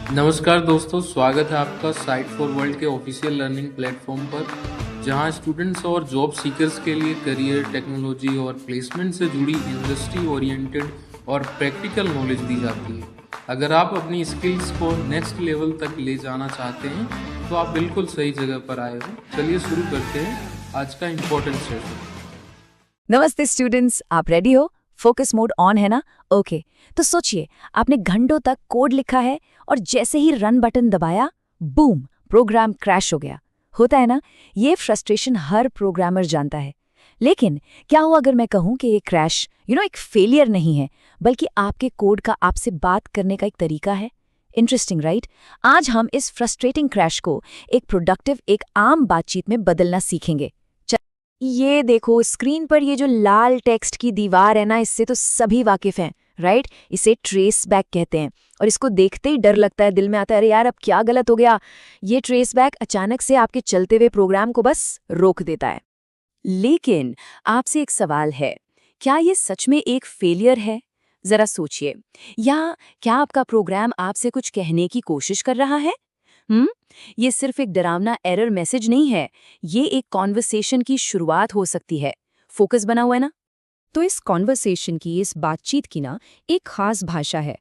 नमस्कार दोस्तों, स्वागत है आपका साइट फॉर वर्ल्ड के ऑफिशियल लर्निंग प्लेटफॉर्म पर, जहां स्टूडेंट्स और जॉब सीकर्स के लिए करियर, टेक्नोलॉजी और प्लेसमेंट से जुड़ी इंडस्ट्री ओरिएंटेड और प्रैक्टिकल नॉलेज दी जाती है। अगर आप अपनी स्किल्स को नेक्स्ट लेवल तक ले जाना चाहते हैं तो आप बिल्कुल सही जगह पर आए हो। चलिए शुरू करते हैं आज का इम्पोर्टेंट सेशन। नमस्ते स्टूडेंट्स, आप रेडी हो? फोकस मोड ऑन है ना? ओके, तो सोचिए आपने घंटों तक कोड लिखा है और जैसे ही रन बटन दबाया, बूम, प्रोग्राम क्रैश हो गया। होता है ना, ये फ्रस्ट्रेशन हर प्रोग्रामर जानता है। लेकिन क्या हो अगर मैं कहूं कि ये क्रैश एक फेलियर नहीं है, बल्कि आपके कोड का आपसे बात करने का एक तरीका है। Interesting right? आज हम इस फ्रस्ट्रेटिंग क्रैश को एक प्रोडक्टिव, एक आम बातचीत में बदलना सीखेंगे। ये देखो स्क्रीन पर ये जो लाल टेक्स्ट की दीवार है ना, इससे तो सभी वाकिफ हैं, राइट? इसे ट्रेस बैक कहते हैं और इसको देखते ही डर लगता है, दिल में आता है अरे यार अब क्या गलत हो गया। ये ट्रेस बैक अचानक से आपके चलते हुए प्रोग्राम को बस रोक देता है। लेकिन आपसे एक सवाल है, क्या ये सच में एक फेलियर है? जरा सोचिए। या क्या आपका प्रोग्राम आपसे कुछ कहने की कोशिश कर रहा है? ये सिर्फ एक डरावना एरर मैसेज नहीं है, ये एक कॉन्वर्सेशन की शुरुआत हो सकती है। फोकस बना हुआ है ना? तो इस कॉन्वर्सेशन की, इस बातचीत की ना एक खास भाषा है।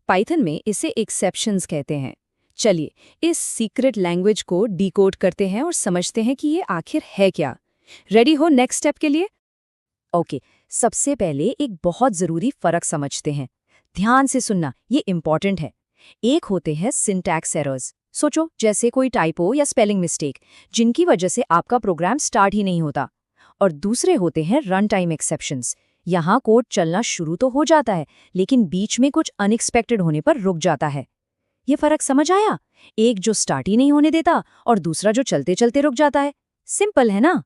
पाइथन में इसे एक्सेप्शंस कहते हैं। चलिए इस सीक्रेट लैंग्वेज को डिकोड करते हैं और समझते हैं कि ये आखिर है क्या। रेडी हो नेक्स्ट स्टेप के लिए? ओके, सबसे पहले एक बहुत जरूरी फर्क समझते हैं। ध्यान से सुनना, ये इंपॉर्टेंट है। एक होते हैं सिंटैक्स एरर्स। सोचो जैसे कोई टाइपो या स्पेलिंग मिस्टेक, जिनकी वजह से आपका प्रोग्राम स्टार्ट ही नहीं होता। और दूसरे होते हैं रन टाइम एक्सेप्शंस। यहाँ कोड चलना शुरू तो हो जाता है, लेकिन बीच में कुछ अनएक्सपेक्टेड होने पर रुक जाता है। ये फर्क समझ आया? एक जो स्टार्ट ही नहीं होने देता और दूसरा जो चलते चलते रुक जाता है। सिंपल है ना?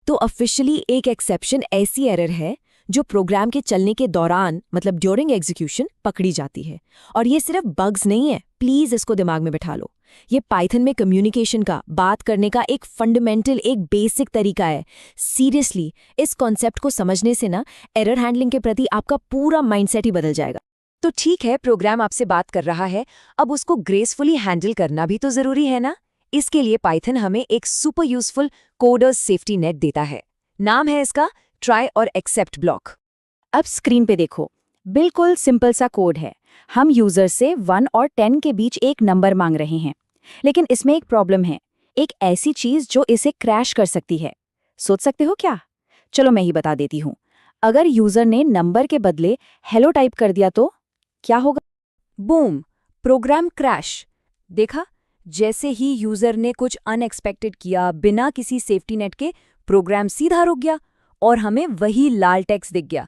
तो ऑफिशियली एक एक्सेप्शन ऐसी एरर है जो प्रोग्राम के चलने के दौरान, मतलब ड्यूरिंग एग्जीक्यूशन, पकड़ी जाती है। और ये सिर्फ बग्स नहीं है, प्लीज इसको दिमाग में बिठा लो। ये पाइथन में कम्युनिकेशन का, बात करने का एक फंडामेंटल, एक बेसिक तरीका है। सीरियसली, इस कॉन्सेप्ट को समझने से ना एरर हैंडलिंग के प्रति आपका पूरा माइंडसेट ही बदल जाएगा। तो ठीक है, प्रोग्राम आपसे बात कर रहा है, अब उसको ग्रेसफुली हैंडल करना भी तो जरूरी है ना? इसके लिए पाइथन हमें एक super useful coders safety net देता है। नाम है इसका ट्राई और एक्सेप्ट ब्लॉक। अब स्क्रीन पे देखो, बिल्कुल सिंपल सा कोड है। हम यूजर से 1 और 10 के बीच एक नंबर मांग रहे हैं, लेकिन इसमें एक प्रॉब्लम है, एक ऐसी चीज जो इसे क्रैश कर सकती है। सोच सकते हो क्या? चलो मैं ही बता देती हूँ। अगर यूजर ने नंबर के बदले हेलो टाइप कर दिया तो क्या होगा? Boom, program crash. देखा, जैसे ही यूजर ने कुछ अनएक्सपेक्टेड किया, बिना किसी सेफ्टी नेट के, प्रोग्राम सीधा रुक गया और हमें वही लाल टेक्स्ट दिख गया।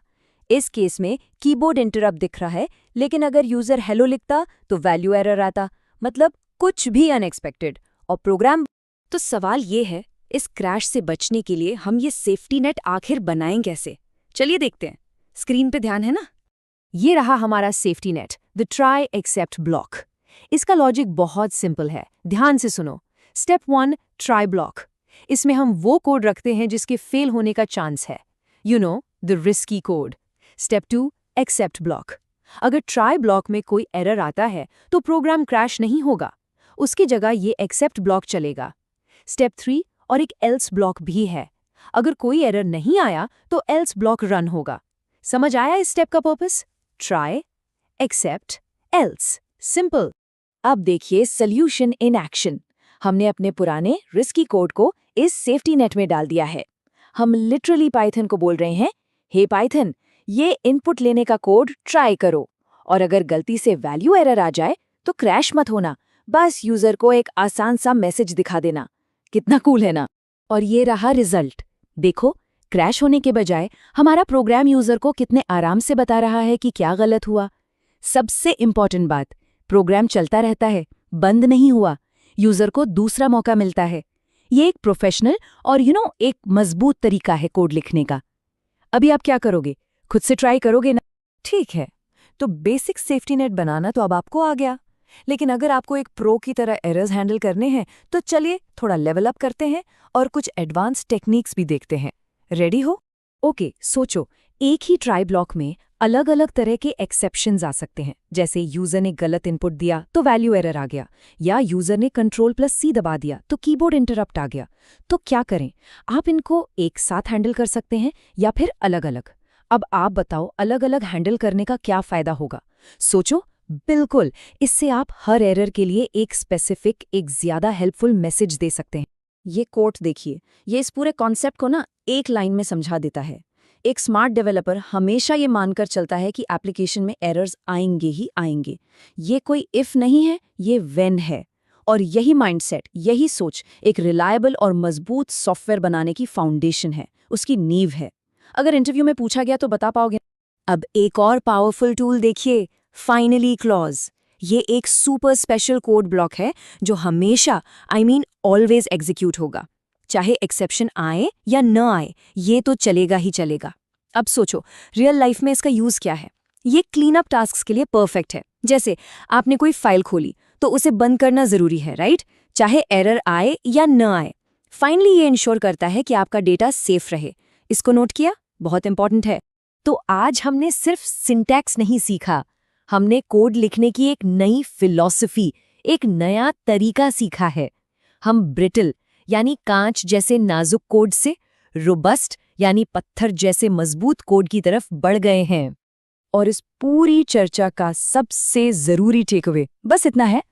इस केस में कीबोर्ड इंटरप्ट दिख रहा है, लेकिन अगर यूजर हेलो लिखता तो वैल्यू एरर आता, मतलब कुछ भी अनएक्सपेक्टेड और प्रोग्राम। तो सवाल ये है, इस क्रैश से बचने के लिए हम ये सेफ्टी नेट आखिर बनाएं कैसे? चलिए देखते हैं। स्क्रीन पे ध्यान है ना? ये रहा हमारा safety net, the try except block. इसका लॉजिक बहुत सिंपल है, ध्यान से सुनो। Step 1, try block. इसमें हम वो कोड रखते हैं जिसके फेल होने का चांस है, the risky code. Step 2, except block. अगर ट्राई ब्लॉक में कोई एरर आता है तो प्रोग्राम क्रैश नहीं होगा, उसकी जगह ये एक्सेप्ट ब्लॉक चलेगा। स्टेप 3, और एक एल्स ब्लॉक भी है। अगर कोई एरर नहीं आया तो एल्स ब्लॉक रन होगा। समझ आया इस स्टेप का purpose? Try, except, else, simple. अब देखिए सॉल्यूशन इन एक्शन। हमने अपने पुराने रिस्की कोड को इस सेफ्टी नेट में डाल दिया है। हम लिटरली पाइथन को बोल रहे हैं, हे पाइथन, ये इनपुट लेने का कोड ट्राई करो, और अगर गलती से वैल्यू एरर आ जाए तो क्रैश मत होना, बस यूजर को एक आसान सा मैसेज दिखा देना। कितना कूल है ना? और ये रहा रिजल्ट। देखो, क्रैश होने के बजाय हमारा प्रोग्राम यूजर को कितने आराम से बता रहा है कि क्या गलत हुआ। सबसे इंपॉर्टेंट बात, प्रोग्राम चलता रहता है, बंद नहीं हुआ। यूजर को दूसरा मौका मिलता है। ये एक प्रोफेशनल और एक मजबूत तरीका है कोड लिखने का। अभी आप क्या करोगे? खुद से ट्राई करोगे ना? ठीक है, तो बेसिक सेफ्टी नेट बनाना तो अब आपको आ गया। लेकिन अगर आपको एक प्रो की तरह एरर्स हैंडल करने हैं तो चलिए थोड़ा लेवल अप करते हैं और कुछ एडवांस टेक्निक्स भी देखते हैं। रेडी हो? ओके, सोचो, एक ही ट्राई ब्लॉक में अलग अलग तरह के एक्सेप्शंस आ सकते हैं, जैसे यूजर ने गलत इनपुट दिया तो वैल्यू एरर आ गया, या यूजर ने Ctrl+C दबा दिया तो कीबोर्ड इंटरप्ट आ गया। तो क्या करें? आप इनको एक साथ हैंडल कर सकते हैं या फिर अलग अलग। अब आप बताओ, अलग अलग हैंडल करने का क्या फायदा होगा? सोचो। बिल्कुल, इससे आप हर एरर के लिए एक स्पेसिफिक, एक ज्यादा हेल्पफुल मैसेज दे सकते हैं। ये कोट देखिए, ये इस पूरे कॉन्सेप्ट को ना एक लाइन में समझा देता है। एक स्मार्ट डेवलपर हमेशा ये मानकर चलता है कि एप्लीकेशन में एरर्स आएंगे ही आएंगे। ये कोई इफ नहीं है, ये व्हेन है। और यही माइंडसेट, यही सोच एक रिलायबल और मजबूत सॉफ्टवेयर बनाने की फाउंडेशन है, उसकी नींव है। अगर इंटरव्यू में पूछा गया तो बता पाओगे? अब एक और पावरफुल टूल देखिए, फाइनली क्लॉज। ये एक सुपर स्पेशल कोड ब्लॉक है जो हमेशा, ऑलवेज एग्जीक्यूट होगा। चाहे एक्सेप्शन आए या न आए, ये तो चलेगा ही चलेगा। अब सोचो, रियल लाइफ में इसका यूज क्या है? ये क्लीन अप टास्क्स के लिए परफेक्ट है। जैसे आपने कोई फाइल खोली तो उसे बंद करना जरूरी है, राइट? चाहे एरर आए या न आए। फाइनली ये इंश्योर करता है कि आपका डेटा सेफ रहे। इसको नोट किया? बहुत इंपॉर्टेंट है। तो आज हमने सिर्फ सिंटैक्स नहीं सीखा, हमने कोड लिखने की एक नई फिलॉसफी, एक नया तरीका सीखा है। हम ब्रिटल यानी कांच जैसे नाजुक कोड से रोबस्ट यानी पत्थर जैसे मजबूत कोड की तरफ बढ़ गए हैं। और इस पूरी चर्चा का सबसे जरूरी टेकअवे बस इतना है,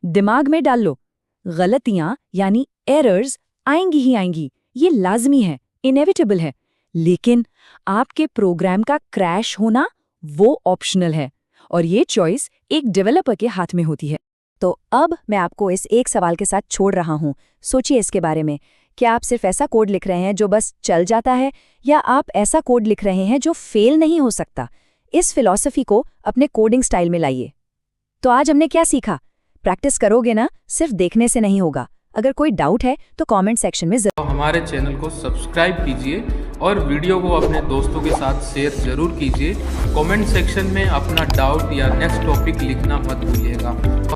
दिमाग में डाल लो, गलतियां यानी एरर्स आएंगी ही आएंगी, ये लाजमी है, इनेविटेबल है। लेकिन आपके प्रोग्राम का क्रैश होना वो ऑप्शनल है, और ये चॉइस एक डेवलपर के हाथ में होती है। तो अब मैं आपको इस एक सवाल के साथ छोड़ रहा हूं, सोचिए इसके बारे में। क्या आप सिर्फ ऐसा कोड लिख रहे हैं जो बस चल जाता है, या आप ऐसा कोड लिख रहे हैं जो फेल नहीं हो सकता? इस फिलॉसफी को अपने कोडिंग स्टाइल में लाइए। तो आज हमने क्या सीखा? प्रैक्टिस करोगे ना, सिर्फ देखने से नहीं होगा। अगर कोई डाउट है तो कमेंट सेक्शन में तो हमारे चैनल को सब्सक्राइब कीजिए और वीडियो को अपने दोस्तों के साथ शेयर जरूर कीजिए। कमेंट सेक्शन में अपना डाउट या नेक्स्ट टॉपिक लिखना मत भूलिएगा।